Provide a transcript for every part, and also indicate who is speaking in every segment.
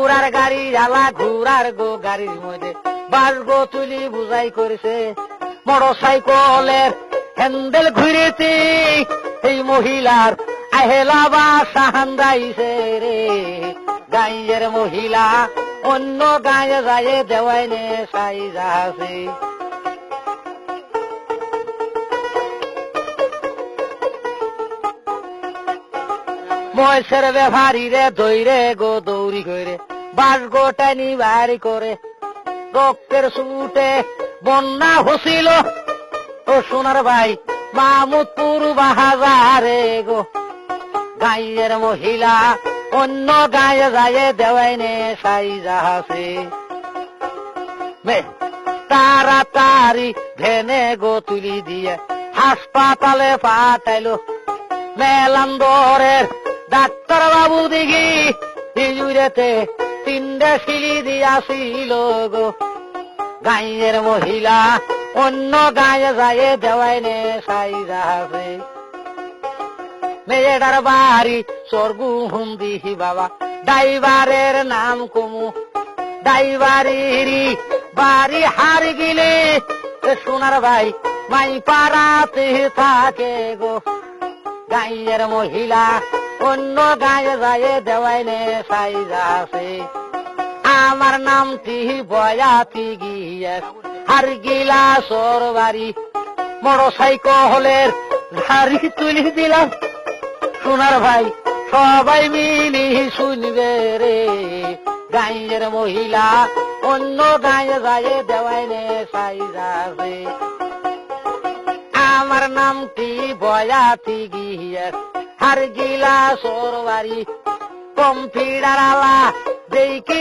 Speaker 1: ঘোড়ার গাড়ি জ্বালা ঘোড়ার গো গাড়ির মধ্যে বাস গো তুলি বুঝাই করেছে মোটর সাইকেলের হ্যান্ডেল ঘুরেছি এই মহিলার আহেলা বা সাহান্দাইছে রে গাঁয়ের মহিলা অন্য গাঁয়ে যায় দেওয়াই নে সাই যাচ্ছে মহেশের ব্যাপারী রে দৈরে গো দৌড়ি করে বাস গোটা নিবারি করে রক্তের সুটে বন্যা হসিল ও সোনার ভাই মাহমুদপুর বাহাজারে গো গাঁয়ের মহিলা অন্য গাঁয়ে যায় দেওয়াই নে সাই যাচ্ছে তাড়াতাড়ি ভেনে গো তুলি দিয়ে হাসপাতালে পাঠাইলো মেলান্দরের ডাক্তার বাবু দেখি হিজুরেতে 3টে সিলি দিয়াছিল গো গাঁয়ের মহিলা অন্য গাঁয়ে যায় দেওয়াই নে সাই যাচ্ছে মেয়েটার বাড়ি স্বর্গু হুন্দি বাবা ড্রাইভারের নাম কুমু ড্রাইভারেরই বাড়ি হার গিলে সোনার ভাই মাই পাড়াতে থাকে গো গাঁয়ের মহিলা অন্য গাঁয়ে যায় দেওয়াই নে সাই যাচ্ছে আমার নামটি বয়াতি গিয়ে হার গিলা সর বাড়ি মোটর সাইকেলের গাড়ি তুলি দিলাম সোনার ভাই সবাই মিলি শুনবে রে গাঁয়ের মহিলা অন্য গাঁয়ে যায় দেওয়াই নে সাই যাচ্ছে আমার নামটি বয়াতি গিয়ে হার গিলা সর বাড়ি কম্পিউটার আলা দেখি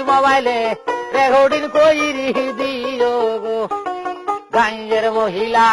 Speaker 1: মোবাইলে রেকর্ডিং কইরি দিও গো গাঁয়ের মহিলা